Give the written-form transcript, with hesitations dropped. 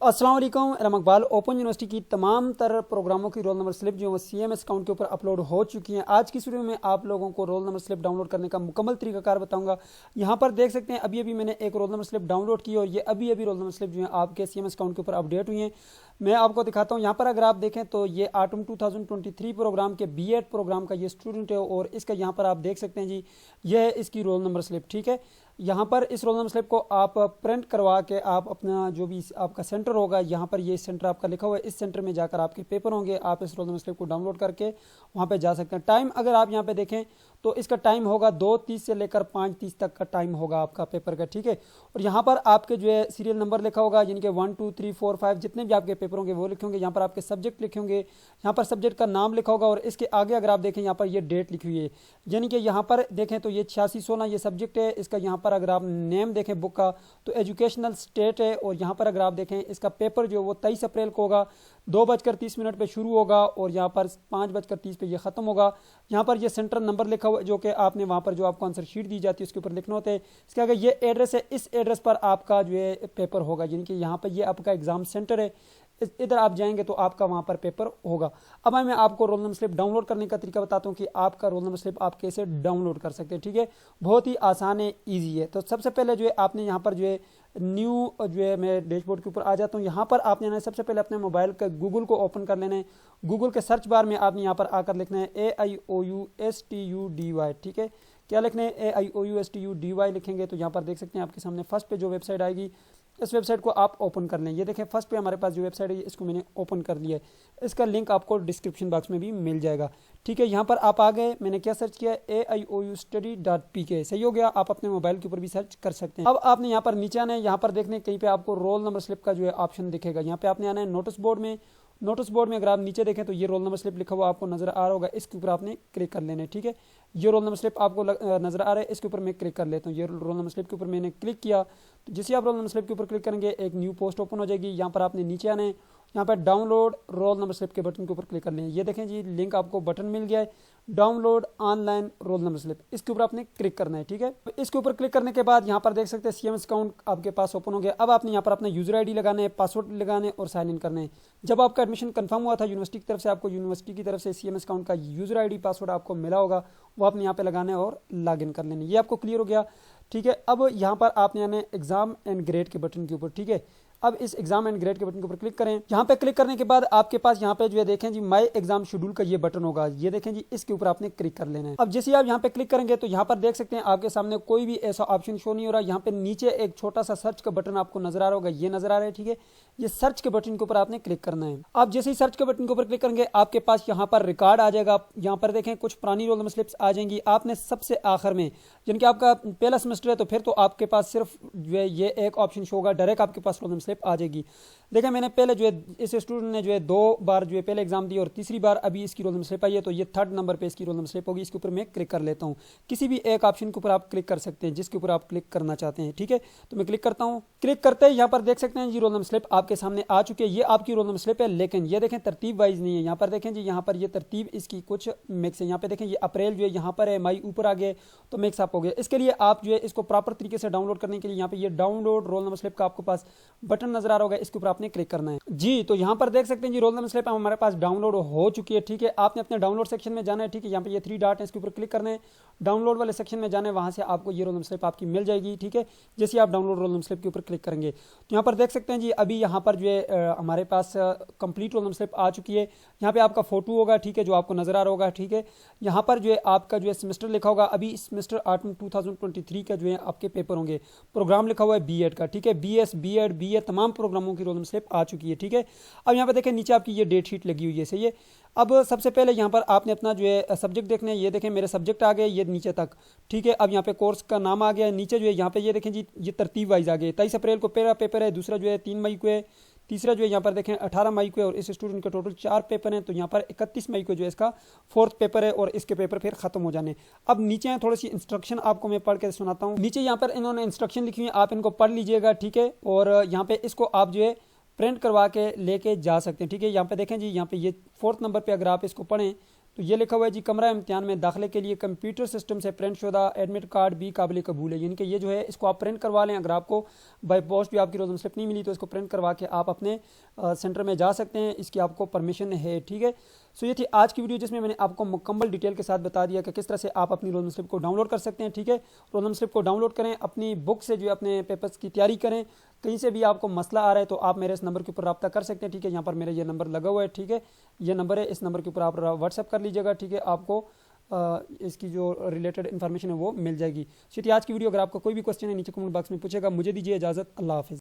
अस्सलाम वालेकुम। Iqbal open university की तमाम तरह प्रोग्रामों की रोल नंबर स्लिप जो है CMS अकाउंट के ऊपर अपलोड हो चुकी हैं। आज की वीडियो में आप लोगों को रोल नंबर स्लिप डाउनलोड करने का मुकम्मल तरीकाकार बताऊंगा। यहाँ पर देख सकते हैं अभी मैंने एक रोल नंबर स्लिप डाउनलोड की और ये अभी रोल नंबर स्लिप जो है आपके CMS अकाउंट के ऊपर अपडेट हुई हैं। मैं आपको दिखाता हूँ। यहाँ पर अगर आप देखें तो ये ऑटम 2023 प्रोग्राम के B.Ed प्रोग्राम का ये स्टूडेंट है और इसका यहाँ पर आप देख सकते हैं जी, यह है इसकी रोल नंबर स्लिप। ठीक है, यहाँ पर इस रोल नंबर स्लिप को आप प्रिंट करवा के आप अपना जो भी आपका सेंटर होगा, यहाँ पर ये सेंटर आपका लिखा हुआ है, इस सेंटर में जाकर आपके पेपर होंगे। आप इस रोल नंबर स्लिप को डाउनलोड करके वहाँ पे जा सकते हैं। टाइम अगर आप यहाँ पे देखें तो इसका टाइम होगा 2:30 से लेकर 5:30 तक का टाइम होगा आपका पेपर का। ठीक है, और यहाँ पर आपके जो है सीरियल नंबर लिखा होगा, यानी कि 1 2 3 4 5 जितने भी आपके पेपर होंगे वो लिखे होंगे। यहाँ पर आपके सब्जेक्ट लिखे होंगे, यहाँ पर सब्जेक्ट का नाम लिखा होगा और इसके आगे अगर आप देखें यहाँ पर ये डेट लिखी हुई है, यानी कि यहाँ पर देखें तो ये 8616 ये सब्जेक्ट है इसका। यहाँ पर अगर आप नेम देखें बुक का तो एजुकेशनल स्टेट है और यहाँ पर अगर आप देखें इसका पेपर जो वो 23 अप्रैल को होगा, 2:30 पे शुरू होगा और यहाँ पर 5:30 पे ये ख़त्म होगा। यहाँ पर ये सेंटर नंबर लिखा हुआ है जो कि आपने वहाँ पर जो आपको आंसर शीट दी जाती है उसके ऊपर लिखना होता है। इसके आगे ये एड्रेस है, इस एड्रेस पर आपका जो है पेपर होगा, यानी कि यहाँ पर ये आपका एग्जाम सेंटर है, इधर आप जाएंगे तो आपका वहाँ पर पेपर होगा। अब मैं आपको रोल नंबर स्लिप डाउनलोड करने का तरीका बताता हूँ कि आपका रोल नंबर स्लिप आप कैसे डाउनलोड कर सकते हैं। ठीक है, बहुत ही आसान है, ईजी है। तो सबसे पहले जो है आपने यहाँ पर जो है न्यू जो है मैं डैशबोर्ड के ऊपर आ जाता हूँ। यहाँ पर आपने ना सबसे पहले अपने मोबाइल का गूगल को ओपन कर लेना है। गूगल के सर्च बार में आपने यहाँ पर आकर लिखना है AIOUSTUDY। ठीक है, क्या लिखना है AIOUSTUDY लिखेंगे तो यहाँ पर देख सकते हैं आपके सामने फर्स्ट पे जो वेबसाइट आएगी, इस वेबसाइट को आप ओपन कर लें। ये देखें फर्स्ट पे हमारे पास जो वेबसाइट है इसको मैंने ओपन कर लिया है। इसका लिंक आपको डिस्क्रिप्शन बॉक्स में भी मिल जाएगा। ठीक है, यहाँ पर आप आ गए, मैंने क्या सर्च किया AIOUstudy.pk, सही हो गया। आप अपने मोबाइल के ऊपर भी सर्च कर सकते हैं। अब आपने यहाँ पर नीचे आना है, यहाँ पर देखने कहीं पे आपको रोल नंबर स्लिप का जो है ऑप्शन दिखेगा। यहाँ पे आपने आना है नोटिस बोर्ड में। नोटिस बोर्ड में अगर आप नीचे देखें तो ये रोल नंबर स्लिप लिखा हुआ आपको नजर आ रहा होगा, इसके ऊपर आपने क्लिक कर लेना है। ठीक है, ये रोल नंबर स्लिप आपको नजर आ रहा है, इसके ऊपर मैं क्लिक कर लेता हूँ। ये रोल नंबर स्लिप के ऊपर मैंने क्लिक किया तो जिसे आप रोल नंबर स्लिप के ऊपर क्लिक करेंगे एक न्यू पोस्ट ओपन हो जाएगी। यहाँ पर आपने नीचे आना है, यहाँ पर डाउनलोड रोल नंबर स्लिप के बटन के ऊपर क्लिक कर लें। ये देखें जी, लिंक आपको बटन मिल गया है, download online roll number slip, इसके ऊपर आपने क्लिक करना है। ठीक है, इसके ऊपर क्लिक करने के बाद यहाँ पर देख सकते हैं CMS अकाउंट आपके पास ओपन हो गया। अब आपने यहाँ पर अपना यूजर ID लगाना है, पासवर्ड लगाना है और साइन इन करना है। जब आपका एडमिशन कंफर्म हुआ था यूनिवर्सिटी की तरफ से, आपको यूनिवर्सिटी की तरफ से CMS अकाउंट का यूजर ID पासवर्ड आपको मिला होगा, वो आपने यहाँ पे लगाना है और लॉग इन कर लेना है। ये आपको क्लियर हो गया। ठीक है, अब यहाँ पर आपने आना है एग्जाम एंड ग्रेड के बटन के ऊपर। ठीक है, अब इस एग्जाम एंड ग्रेड के बटन के ऊपर क्लिक करें। यहाँ पे क्लिक करने के बाद आपके पास यहाँ पे जो है देखें जी माय एग्जाम शेड्यूल का ये बटन होगा, ये देखें जी, इसके ऊपर आपने क्लिक कर लेना है। अब जैसे आप यहाँ पे क्लिक करेंगे तो यहाँ पर देख सकते हैं आपके सामने कोई भी ऐसा ऑप्शन शो नहीं हो रहा। यहाँ पे नीचे एक छोटा सा सर्च का बटन आपको नजर आ रहा होगा, ये नजर आ रहा है। ठीक है, ये सर्च के बटन के ऊपर आपने क्लिक करना है। आप जैसे ही सर्च के बटन के ऊपर क्लिक करेंगे आपके पास यहाँ पर रिकॉर्ड आ जाएगा। यहाँ पर देखें कुछ पुरानी रोल नंबर स्लिप्स आ जाएंगी। आपने सबसे आखिर में, यानी कि आपका पहला सेमेस्टर है तो फिर तो आपके पास सिर्फ जो है ये एक ऑप्शन शो होगा, डायरेक्ट आपके पास रोल नंबर स्लिप आ जाएगी। देखिए मैंने पहले जो है इस स्टूडेंट ने जो है 2 बार जो है पहले एग्जाम दी और तीसरी बार अभी इसकी रोल नंबर स्लिप आई है, तो ये 3rd नंबर पे इसकी रोल नंबर स्लिप होगी। इसके ऊपर मैं क्लिक कर लेता हूँ। किसी भी एक ऑप्शन के ऊपर आप क्लिक कर सकते हैं जिसके ऊपर आप क्लिक करना चाहते हैं। ठीक है, तो मैं क्लिक करता हूँ। क्लिक करते ही यहाँ पर देख सकते हैं जी रोल नंबर स्लिप आपके सामने आ चुकी है। ये आपकी रोल नंबर स्लिप है, लेकिन ये देखें तरतीब वाइज नहीं है। यहाँ पर देखें जी, यहाँ पर ये तरतीब इसकी कुछ मिक्स है। यहाँ पे देखें ये अप्रैल जो है यहाँ पर है, मई ऊपर आ गए तो मिक्स अप हो गया। इसके लिए आप जो है इसको प्रॉपर तरीके से डाउनलोड करने के लिए यहाँ पे ये डाउनलोड रोल नंबर स्लिप का आपको पास बटन नजर आ रहा होगा, इसके ऊपर आपने क्लिक करना है जी। तो यहाँ पर देख सकते हैं जी रोल नंबर स्लिप हमारे पास डाउनलोड हो चुकी है। ठीक है, आपने अपने डाउनलोड सेक्शन में जाना है। ठीक है, यहाँ पे ये 3 डॉट है, इसके ऊपर क्लिक करना है, डाउनलोड वाले सेक्शन में जाना है, वहां से आपको ये रोल नंबर स्लिप आपकी मिल जाएगी। ठीक है, जैसे आप डाउनलोड रोल नंबर स्लिप के ऊपर क्लिक करेंगे तो यहाँ पर देख सकते हैं जी अभी यहाँ पर जो है हमारे पास कंप्लीट रोल नंबर स्लिप आ चुकी है। यहाँ पे आपका फोटो होगा, ठीक है, जो आपको नजर आ रहा होगा। ठीक है, यहाँ पर जो है आपका जो है सेमेस्टर लिखा होगा, अभी सेमेस्टर ऑटम 2023 का जो है आपके पेपर होंगे। प्रोग्राम लिखा हुआ है B.Ed का। ठीक है, BS B.Ed BA तमाम प्रोग्रामों की रोल नंबर स्लिप आ चुकी है। ठीक है, अब यहाँ पे देखें नीचे आपकी ये डेट शीट लगी हुई है, सही है। अब सबसे पहले यहाँ पर आपने अपना जो है सब्जेक्ट देखना है। ये देखें मेरे सब्जेक्ट आ गए ये नीचे तक। ठीक है, अब यहाँ पे कोर्स का नाम आ गया नीचे जो है, यहाँ पे ये देखें जी ये तरतीब वाइज आ गए। 23 अप्रैल को पहला पेपर है, दूसरा जो है 3 मई को है, तीसरा जो है यहाँ पर देखें 18 मई को है और इस स्टूडेंट के टोटल 4 पेपर हैं, तो यहाँ पर 31 मई को जो है इसका 4th पेपर है और इसके पेपर फिर खत्म हो जाने। अब नीचे हैं थोड़ी सी इंस्ट्रक्शन आपको मैं पढ़ के सुनाता हूँ। नीचे यहाँ पर इन्होंने इंस्ट्रक्शन लिखी हुई है, आप इनको पढ़ लीजिएगा। ठीक है, और यहाँ पे इसको आप जो है प्रिंट करवा के लेके जा सकते हैं। ठीक है, यहाँ पे देखें जी, यहाँ पे ये 4th नंबर पे अगर आप इसको पढ़ें तो ये लिखा हुआ है जी, कमरा इम्तिहान में दाखिले के लिए कंप्यूटर सिस्टम से प्रिंट शुदा एडमिट कार्ड भी काबिल कबूल है। यानी कि ये जो है इसको आप प्रिंट करवा लें। अगर आपको बाई पोस्ट भी आपकी रोल नंबर स्लिप नहीं मिली तो इसको प्रिंट करवा के आप अपने सेंटर में जा सकते हैं, इसकी आपको परमिशन है। ठीक है, सो ये थी आज की वीडियो जिसमें मैंने आपको मुकम्मल डिटेल के साथ बता दिया कि किस तरह से आप अपनी रोल नंबर स्लिप को डाउनलोड कर सकते हैं। ठीक है, रोल नंबर स्लिप को डाउनलोड करें, अपनी बुक से जो है अपने पेपर्स की तैयारी करें। कहीं से भी आपको मसला आ रहा है तो आप मेरे इस नंबर के ऊपर रब्ता कर सकते हैं। ठीक है, यहाँ पर मेरा ये नंबर लगा हुआ है। ठीक है, ये नंबर है, इस नंबर के ऊपर आप व्हाट्सएप कर लीजिएगा। ठीक है, आपको इसकी जो रिलेटेड इन्फॉर्मेशन है वो मिल जाएगी। आज की वीडियो, अगर आपका कोई भी क्वेश्चन है नीचे कमेंट बॉक्स में पूछेगा। मुझे दीजिए इजाज़त, अल्लाह हाफिज़।